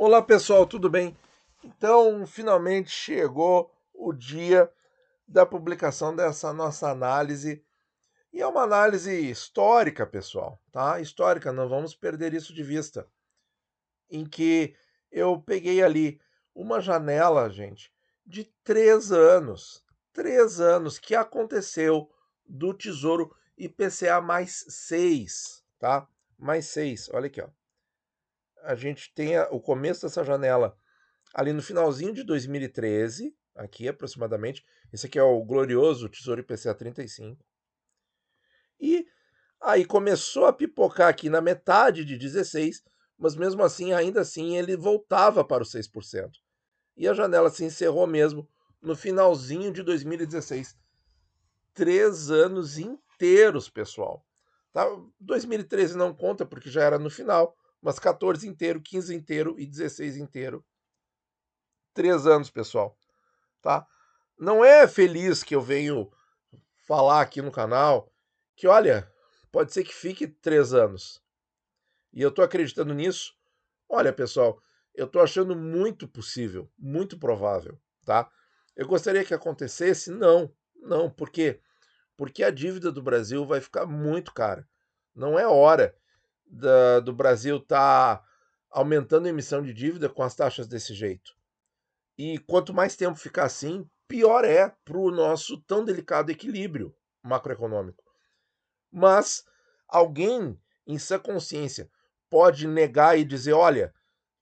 Olá pessoal, tudo bem? Então, finalmente chegou o dia da publicação dessa nossa análise. E é uma análise histórica, pessoal, tá? Histórica, não vamos perder isso de vista. Em que eu peguei ali uma janela, gente, de 3 anos. 3 anos que aconteceu do Tesouro IPCA mais 6, tá? Mais 6, olha aqui, ó. A gente tem o começo dessa janela ali no finalzinho de 2013, aqui aproximadamente. Esse aqui é o glorioso Tesouro IPCA 35. E aí começou a pipocar aqui na metade de 16, mas mesmo assim, ainda assim, ele voltava para os 6%. E a janela se encerrou mesmo no finalzinho de 2016. 3 anos inteiros, pessoal. Tá? 2013 não conta porque já era no final, mas 14 inteiro, 15 inteiro e 16 inteiro. 3 anos, pessoal. Tá? Não é feliz que eu venho falar aqui no canal que, olha, pode ser que fique 3 anos. E eu estou acreditando nisso. Olha, pessoal, eu estou achando muito possível, muito provável, tá? Eu gostaria que acontecesse? Não, não, por quê? Porque a dívida do Brasil vai ficar muito cara. Não é hora do Brasil estar aumentando a emissão de dívida com as taxas desse jeito. E quanto mais tempo ficar assim, pior é para o nosso tão delicado equilíbrio macroeconômico. Mas alguém, em sã consciência, pode negar e dizer: olha,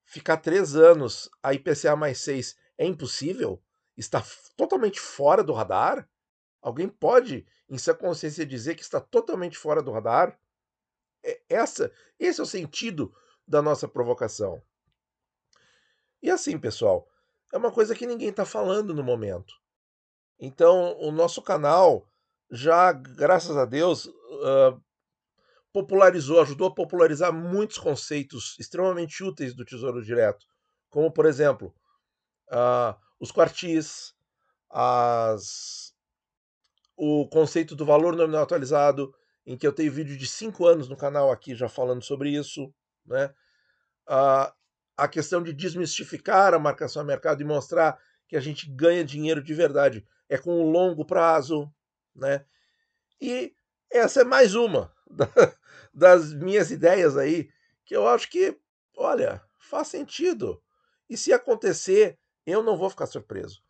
ficar 3 anos a IPCA mais 6 é impossível? Está totalmente fora do radar? Alguém pode, em sã consciência, dizer que está totalmente fora do radar? Esse é o sentido da nossa provocação. E assim, pessoal, é uma coisa que ninguém está falando no momento. Então, o nosso canal já, graças a Deus, popularizou, ajudou a popularizar muitos conceitos extremamente úteis do Tesouro Direto, como, por exemplo, os quartis, as, o conceito do valor nominal atualizado, em que eu tenho vídeo de 5 anos no canal aqui já falando sobre isso, né? a, a questão de desmistificar a marcação a mercado e mostrar que a gente ganha dinheiro de verdade é com o longo prazo, né? E essa é mais uma das minhas ideias aí, que eu acho que, olha, faz sentido. E se acontecer, eu não vou ficar surpreso.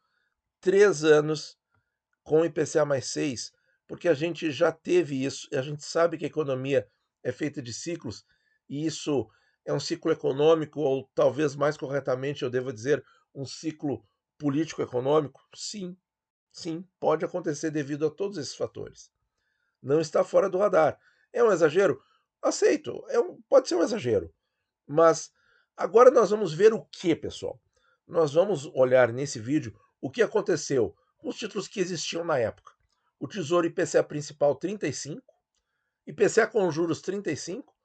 3 anos com IPCA mais 6, porque a gente já teve isso, a gente sabe que a economia é feita de ciclos, e isso é um ciclo econômico, ou talvez mais corretamente eu deva dizer, um ciclo político-econômico? Sim, sim, pode acontecer devido a todos esses fatores. Não está fora do radar. É um exagero? Aceito, pode ser um exagero. Mas agora nós vamos ver o que, pessoal? Nós vamos olhar nesse vídeo o que aconteceu com os títulos que existiam na época. O Tesouro IPCA principal 35, IPCA com juros 35,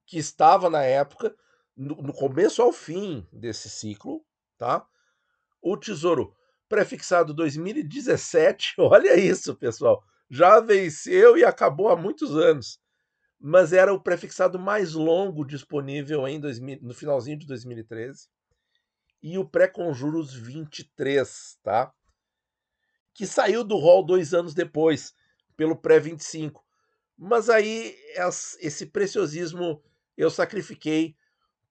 que estava na época, no começo ao fim desse ciclo, tá? O Tesouro prefixado 2017, olha isso, pessoal, já venceu e acabou há muitos anos, mas era o prefixado mais longo disponível no finalzinho de 2013, e o pré-com juros 23, tá? Que saiu do rol 2 anos depois, pelo pré-25. Mas aí esse preciosismo eu sacrifiquei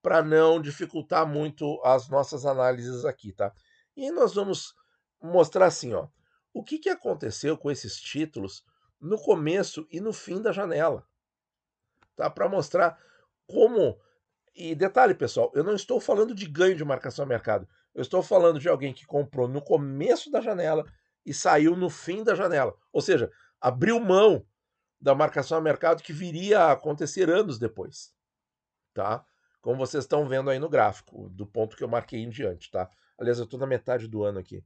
para não dificultar muito as nossas análises aqui, tá? E nós vamos mostrar assim, ó, o que aconteceu com esses títulos no começo e no fim da janela, tá? Para mostrar como. E detalhe, pessoal, eu não estou falando de ganho de marcação a mercado. Eu estou falando de alguém que comprou no começo da janela e saiu no fim da janela. Ou seja, abriu mão da marcação a mercado que viria a acontecer anos depois, tá? Como vocês estão vendo aí no gráfico, do ponto que eu marquei em diante, tá? Aliás, eu estou na metade do ano aqui.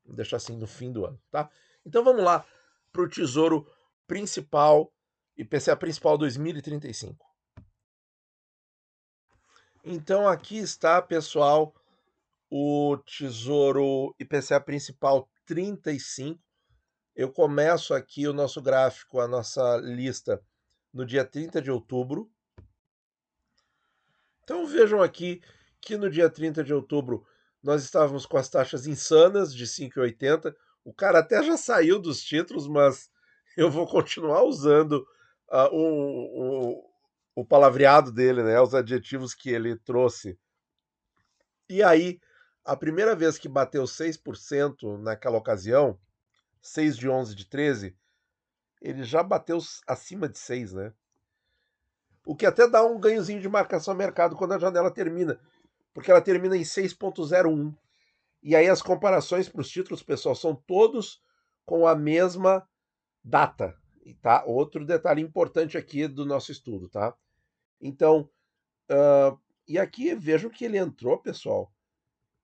Vou deixar assim no fim do ano, tá? Então vamos lá para o Tesouro Principal, IPCA Principal 2035. Então aqui está, pessoal, o Tesouro IPCA Principal 35. Eu começo aqui o nosso gráfico, a nossa lista, no dia 30 de outubro. Então vejam aqui que no dia 30 de outubro nós estávamos com as taxas insanas de 5,80. O cara até já saiu dos títulos, mas eu vou continuar usando o palavreado dele, né, os adjetivos que ele trouxe. E aí, a primeira vez que bateu 6% naquela ocasião, 6 de 11 de 13, ele já bateu acima de 6, né? O que até dá um ganhozinho de marcação a mercado quando a janela termina, porque ela termina em 6,01. E aí as comparações para os títulos, pessoal, são todos com a mesma data, tá? Outro detalhe importante aqui do nosso estudo, tá? Então, e aqui vejam que ele entrou, pessoal,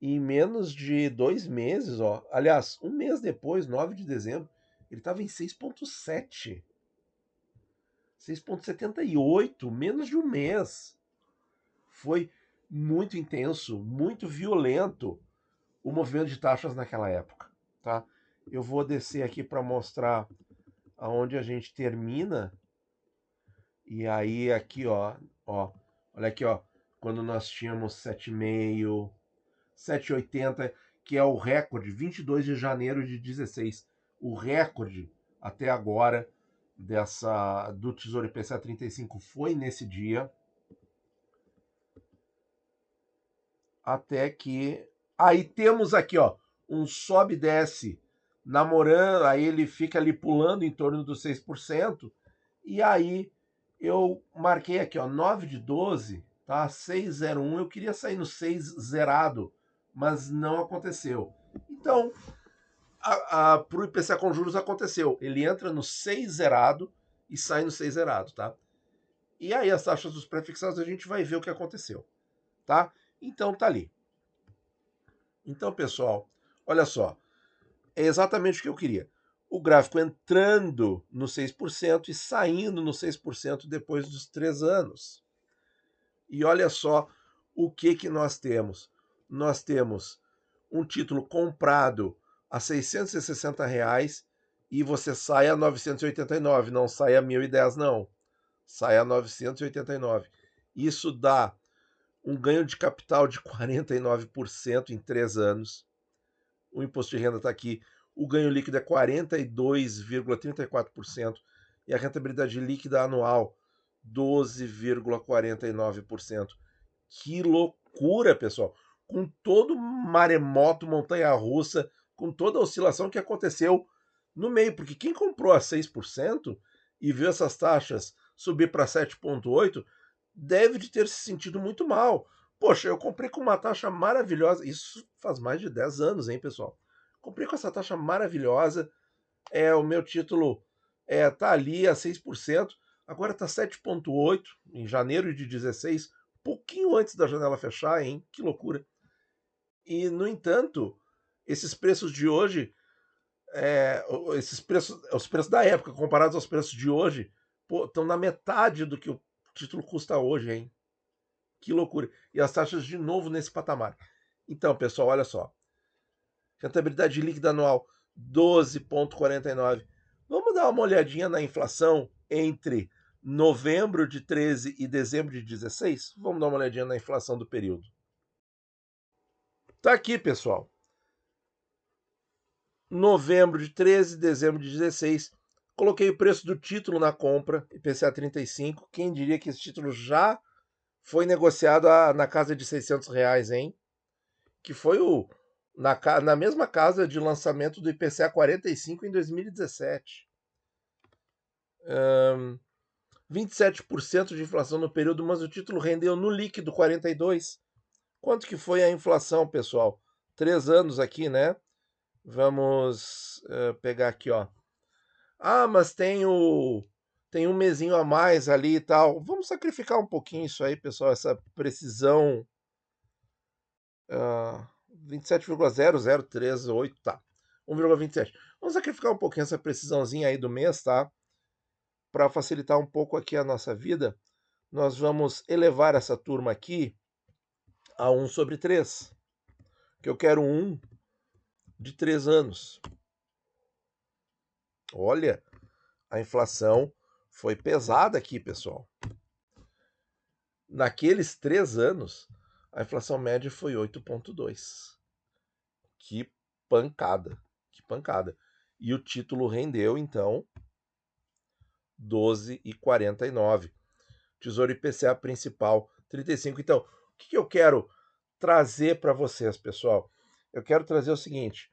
em menos de 2 meses, ó. Aliás, um mês depois, 9 de dezembro, ele estava em 6,7. 6,78, menos de um mês. Foi muito intenso, muito violento o movimento de taxas naquela época, tá? Eu vou descer aqui para mostrar aonde a gente termina. E aí aqui, ó, olha aqui, ó, quando nós tínhamos 7,5, 7,80, que é o recorde, 22 de janeiro de 16, o recorde até agora do Tesouro IPCA 35 foi nesse dia, até que aí temos aqui, ó, um sobe e desce namorando, aí ele fica ali pulando em torno dos 6%, e aí eu marquei aqui, ó, 9 de 12, tá? 6,01, eu queria sair no 6 zerado, mas não aconteceu. Então, para o IPCA com juros aconteceu. Ele entra no 6 zerado e sai no 6 zerado, tá? E aí as taxas dos prefixados a gente vai ver o que aconteceu, tá? Então tá ali. Então, pessoal, olha só, é exatamente o que eu queria. O gráfico entrando no 6% e saindo no 6% depois dos 3 anos. E olha só o que nós temos. Nós temos um título comprado a R$ 660 e você sai a 989, não sai a 1.010 não. Sai a 989. Isso dá um ganho de capital de 49% em 3 anos. O imposto de renda está aqui. O ganho líquido é 42,34% e a rentabilidade líquida anual 12,49%. Que loucura, pessoal! Com todo maremoto, montanha-russa, com toda a oscilação que aconteceu no meio, porque quem comprou a 6% e viu essas taxas subir para 7,8% deve de ter se sentido muito mal. Poxa, eu comprei com uma taxa maravilhosa. Isso faz mais de 10 anos, hein, pessoal? Comprei com essa taxa maravilhosa. O meu título tá ali a 6%. Agora tá 7,8% em janeiro de 16, pouquinho antes da janela fechar, hein? Que loucura. E, no entanto, esses preços de hoje, os preços da época comparados aos preços de hoje, estão na metade do que o título custa hoje, hein? Que loucura. E as taxas de novo nesse patamar. Então, pessoal, olha só. Rentabilidade líquida anual 12,49. Vamos dar uma olhadinha na inflação entre novembro de 13 e dezembro de 16? Vamos dar uma olhadinha na inflação do período. Tá aqui, pessoal. Novembro de 13, dezembro de 16. Coloquei o preço do título na compra, IPCA 35. Quem diria que esse título já foi negociado na casa de R$ 600, hein? Que foi na mesma casa de lançamento do IPCA 45 em 2017. 27% de inflação no período, mas o título rendeu no líquido 42%. Quanto que foi a inflação, pessoal? 3 anos aqui, né? Vamos pegar aqui, ó. Mas tem um mesinho a mais ali e tal. Vamos sacrificar um pouquinho isso aí, pessoal, essa precisão. 27,0038, tá. 1,27. Vamos sacrificar um pouquinho essa precisãozinha aí do mês, tá? Para facilitar um pouco aqui a nossa vida, nós vamos elevar essa turma aqui a 1/3, que eu quero um de 3 anos. Olha, a inflação foi pesada aqui, pessoal. Naqueles 3 anos, A inflação média foi 8,2. Que pancada, que pancada. E o título rendeu, então, 12,49. Tesouro IPCA principal, 35. Então, o que eu quero trazer para vocês, pessoal? Eu quero trazer o seguinte: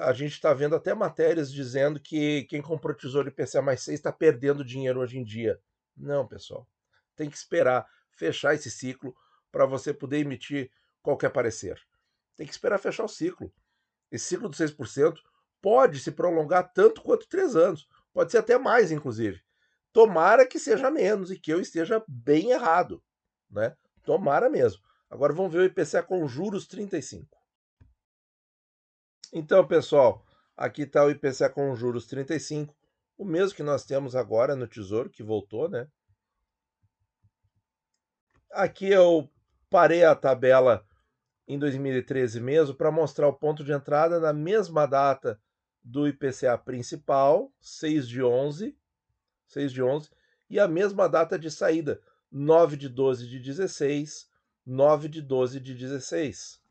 a gente está vendo até matérias dizendo que quem comprou Tesouro IPCA mais 6 está perdendo dinheiro hoje em dia. Não, pessoal. Tem que esperar fechar esse ciclo para você poder emitir qualquer parecer. Tem que esperar fechar o ciclo. Esse ciclo de 6% pode se prolongar tanto quanto 3 anos. Pode ser até mais, inclusive. Tomara que seja menos e que eu esteja bem errado, né? Tomara mesmo. Agora vamos ver o IPCA com juros 35. Então, pessoal, aqui está o IPCA com juros 35, o mesmo que nós temos agora no Tesouro, que voltou, né? Aqui eu parei a tabela em 2013 mesmo para mostrar o ponto de entrada na mesma data do IPCA principal, 6 de 11, e a mesma data de saída, 9 de 12 de 16, 9 de 12 de 16.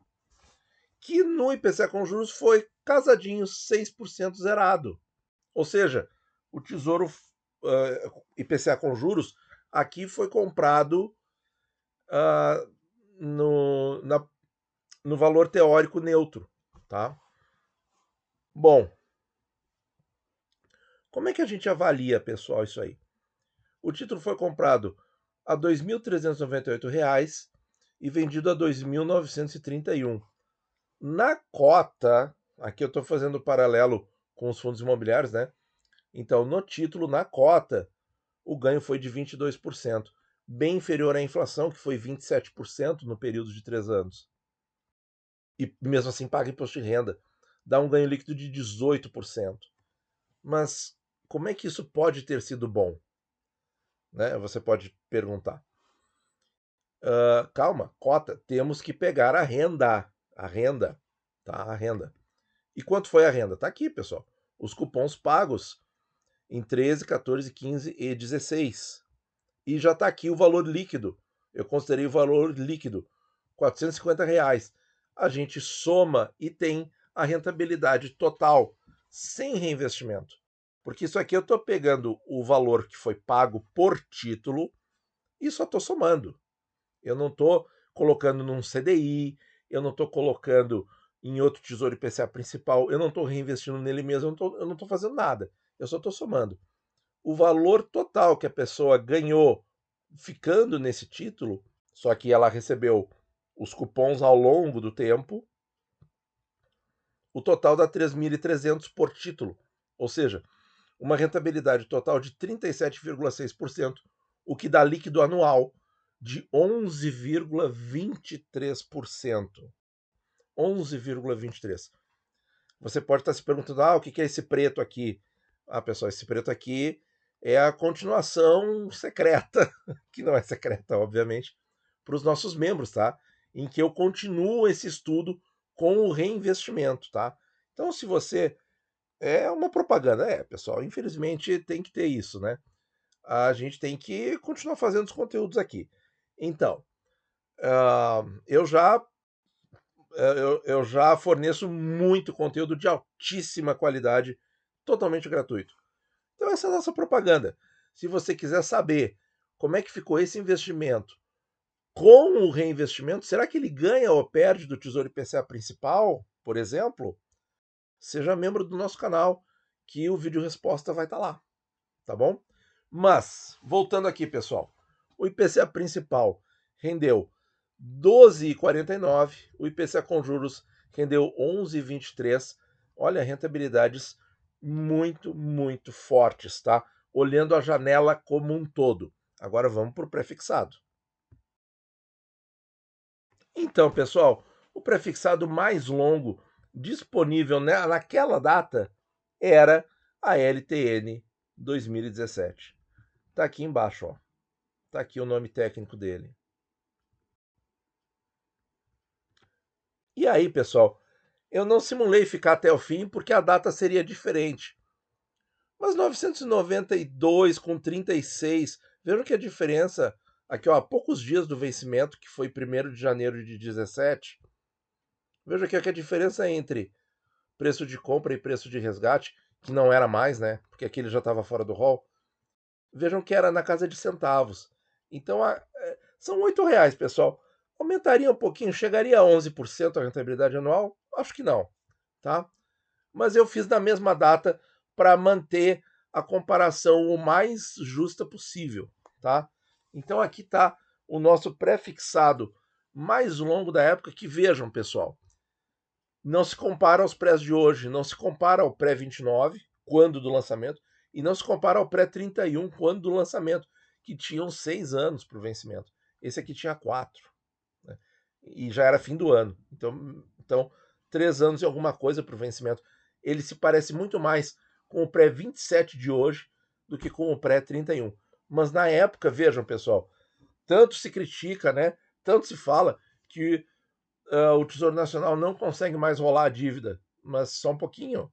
Que no IPCA com juros foi casadinho, 6% zerado. Ou seja, o Tesouro IPCA com juros aqui foi comprado no valor teórico neutro, tá? Bom, como é que a gente avalia, pessoal, isso aí? O título foi comprado a R$ 2.398 e vendido a R$ 2.931. Na cota, aqui eu estou fazendo paralelo com os fundos imobiliários, né? Então, no título, na cota, o ganho foi de 22%, bem inferior à inflação, que foi 27% no período de 3 anos. E mesmo assim paga imposto de renda. Dá um ganho líquido de 18%. Mas como é que isso pode ter sido bom? Né? Você pode perguntar. Calma, cota, temos que pegar a renda. A renda, tá? A renda. E quanto foi a renda? Tá aqui, pessoal. Os cupons pagos em 13, 14, 15 e 16. E já está aqui o valor líquido. Eu considerei o valor líquido, R$ 450. A gente soma e tem a rentabilidade total, sem reinvestimento. Porque isso aqui eu estou pegando o valor que foi pago por título e só estou somando. Eu não estou colocando num CDI, eu não estou colocando em outro tesouro IPCA principal, eu não estou reinvestindo nele mesmo, eu não estou fazendo nada. Eu só estou somando. O valor total que a pessoa ganhou ficando nesse título, só que ela recebeu os cupons ao longo do tempo, o total dá 3.300 por título, ou seja, uma rentabilidade total de 37,6%, o que dá líquido anual de 11,23%. 11,23%. Você pode estar se perguntando, o que é esse preto aqui? Pessoal, esse preto aqui é a continuação secreta, que não é secreta, obviamente, para os nossos membros, tá? Em que eu continuo esse estudo com o reinvestimento, tá? Então, se você... É uma propaganda, pessoal, infelizmente tem que ter isso, né? A gente tem que continuar fazendo os conteúdos aqui. Então, eu já forneço muito conteúdo de altíssima qualidade, totalmente gratuito. Então essa é a nossa propaganda. Se você quiser saber como é que ficou esse investimento com o reinvestimento, será que ele ganha ou perde do Tesouro IPCA principal, por exemplo? Seja membro do nosso canal, que o vídeo resposta vai estar lá, tá bom? Mas, voltando aqui, pessoal, o IPCA principal rendeu 12,49, o IPCA com juros rendeu 11,23. Olha, rentabilidades muito, muito fortes, tá? Olhando a janela como um todo. Agora vamos para o prefixado. Então, pessoal, o prefixado mais longo disponível naquela data era a LTN 2017. Tá aqui embaixo, ó. Tá aqui o nome técnico dele. E aí, pessoal, eu não simulei ficar até o fim porque a data seria diferente. Mas 992 com 36, vejam que a diferença aqui ó, há poucos dias do vencimento, que foi 1º de janeiro de 17, veja aqui que a diferença entre preço de compra e preço de resgate, que não era mais, né? Porque aqui ele já estava fora do rol. Vejam que era na casa de centavos. Então, são R$ 8, pessoal. Aumentaria um pouquinho, chegaria a 11% a rentabilidade anual? Acho que não, tá? Mas eu fiz na mesma data para manter a comparação o mais justa possível, tá? Então aqui está o nosso pré-fixado mais longo da época, que vejam, pessoal, não se compara aos prés de hoje, não se compara ao pré-29, quando do lançamento, e não se compara ao pré-31, quando do lançamento, que tinham 6 anos para o vencimento. Esse aqui tinha 4, né? E já era fim do ano. Então 3 anos e alguma coisa para o vencimento. Ele se parece muito mais com o pré-27 de hoje do que com o pré-31. Mas na época, vejam, pessoal, tanto se critica, né? Tanto se fala que o Tesouro Nacional não consegue mais rolar a dívida, mas só um pouquinho.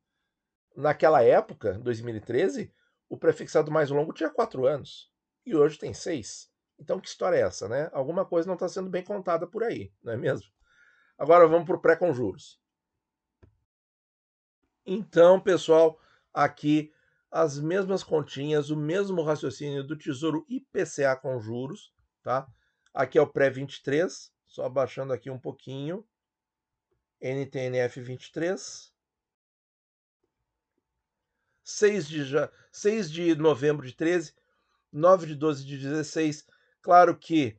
Naquela época, 2013, o prefixado mais longo tinha 4 anos e hoje tem 6. Então, que história é essa, né? Alguma coisa não está sendo bem contada por aí, não é mesmo? Agora vamos para o pré com juros. Então, pessoal, aqui as mesmas continhas, o mesmo raciocínio do Tesouro IPCA com juros, tá? Aqui é o pré-23, só abaixando aqui um pouquinho. NTNF 23. 6 de novembro de 13, 9 de 12 de 16. Claro que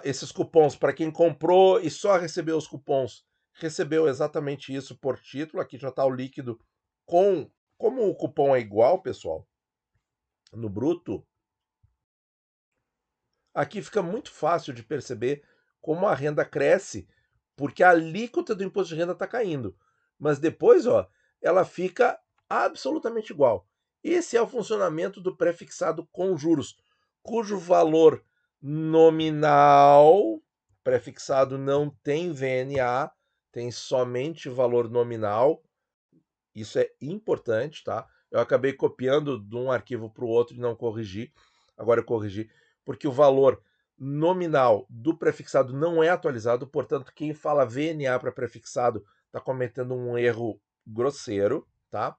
esses cupons, para quem comprou e só recebeu os cupons, recebeu exatamente isso por título. Aqui já está o líquido com. Como o cupom é igual, pessoal, no bruto, aqui fica muito fácil de perceber como a renda cresce, porque a alíquota do imposto de renda está caindo. Mas depois, ó, ela fica absolutamente igual. Esse é o funcionamento do prefixado com juros, cujo valor nominal, prefixado não tem VNA, tem somente valor nominal. Isso é importante, tá? Eu acabei copiando de um arquivo para o outro e não corrigi. Agora eu corrigi, porque o valor nominal do prefixado não é atualizado, portanto, quem fala VNA para prefixado está cometendo um erro grosseiro, tá?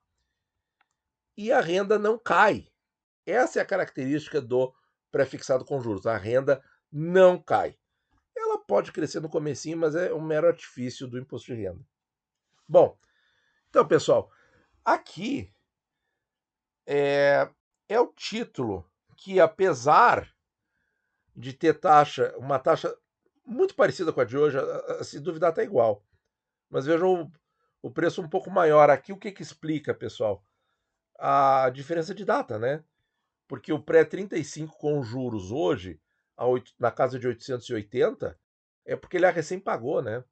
E a renda não cai. Essa é a característica do prefixado com juros. A renda não cai. Ela pode crescer no comecinho, mas é um mero artifício do imposto de renda. Bom, então, pessoal, aqui é o título que, apesar de ter uma taxa muito parecida com a de hoje, se duvidar está igual. Mas vejam o preço um pouco maior. Aqui o que explica, pessoal? A diferença de data, né? Porque o pré-35 com juros hoje, na casa de 880, é porque ele recém pagou, né?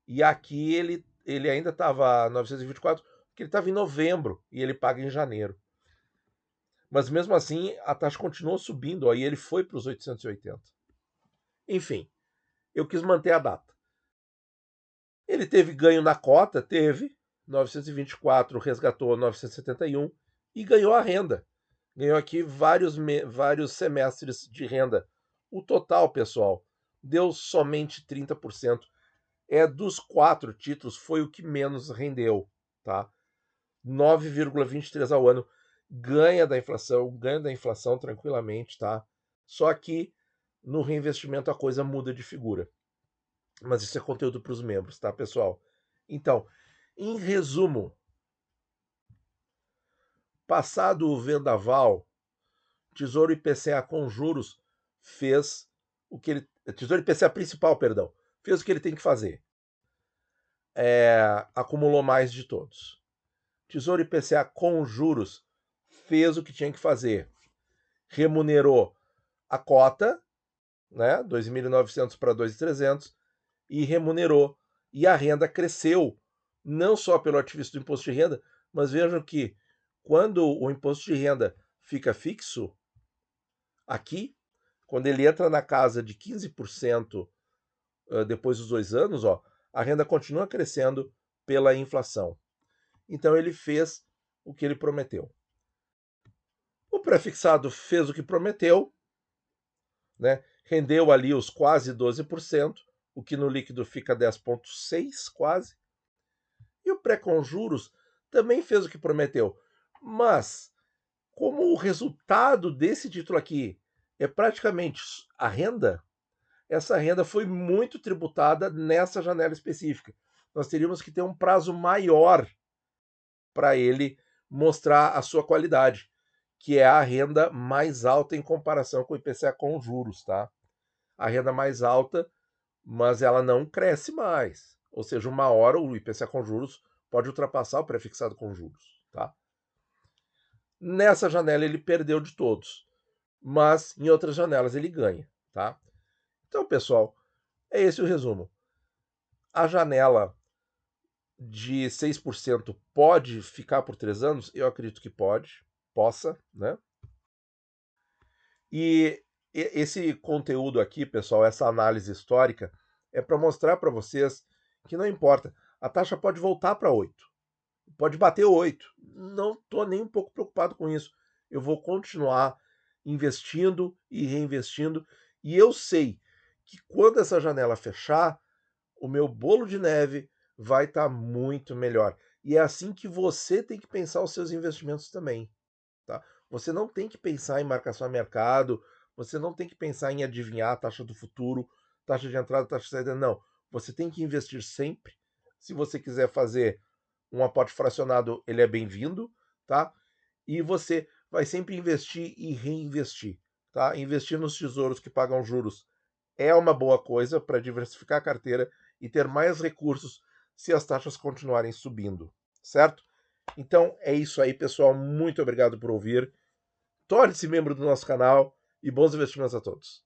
E aqui ele ainda estava 924, porque ele estava em novembro e ele paga em janeiro. Mas mesmo assim, a taxa continuou subindo, aí ele foi para os 880. Enfim, eu quis manter a data. Ele teve ganho na cota, teve, 924 resgatou 971 e ganhou a renda. Ganhou aqui vários semestres de renda. O total, pessoal, deu somente 30%. Dos 4 títulos, foi o que menos rendeu, tá? 9,23 ao ano. Ganha da inflação tranquilamente, tá? Só que no reinvestimento a coisa muda de figura. Mas isso é conteúdo para os membros, tá, pessoal? Então, em resumo, passado o vendaval, Tesouro IPCA com juros fez o que ele. Tesouro IPCA principal, perdão, fez o que ele tem que fazer. Acumulou mais de todos. Tesouro IPCA com juros fez o que tinha que fazer. Remunerou a cota, né, 2.900 para 2.300, e remunerou. E a renda cresceu, não só pelo artifício do imposto de renda, mas vejam que quando o imposto de renda fica fixo, aqui, quando ele entra na casa de 15% depois dos 2 anos, ó, a renda continua crescendo pela inflação. Então ele fez o que ele prometeu. O prefixado fez o que prometeu, né? Rendeu ali os quase 12%, o que no líquido fica 10,6% quase. E o pré com juros também fez o que prometeu. Mas, como o resultado desse título aqui é praticamente a renda, essa renda foi muito tributada nessa janela específica. Nós teríamos que ter um prazo maior para ele mostrar a sua qualidade, que é a renda mais alta em comparação com o IPCA com juros, tá? A renda mais alta, mas ela não cresce mais. Ou seja, uma hora o IPCA com juros pode ultrapassar o prefixado com juros, tá? Nessa janela ele perdeu de todos, mas em outras janelas ele ganha, tá? Então, pessoal, é esse o resumo. A janela de 6% pode ficar por 3 anos? Eu acredito que possa, né? E esse conteúdo aqui, pessoal, essa análise histórica, é para mostrar para vocês que não importa, a taxa pode voltar para 8, pode bater 8. Não estou nem um pouco preocupado com isso. Eu vou continuar investindo e reinvestindo, e eu sei que quando essa janela fechar, o meu bolo de neve vai estar muito melhor. E é assim que você tem que pensar os seus investimentos também, tá? Você não tem que pensar em marcação a mercado, você não tem que pensar em adivinhar a taxa do futuro, taxa de entrada, taxa de saída, não. Você tem que investir sempre. Se você quiser fazer um aporte fracionado, ele é bem-vindo, tá? E você vai sempre investir e reinvestir, tá? Investir nos tesouros que pagam juros é uma boa coisa para diversificar a carteira e ter mais recursos se as taxas continuarem subindo, certo? Então é isso aí, pessoal. Muito obrigado por ouvir. Torne-se membro do nosso canal e bons investimentos a todos.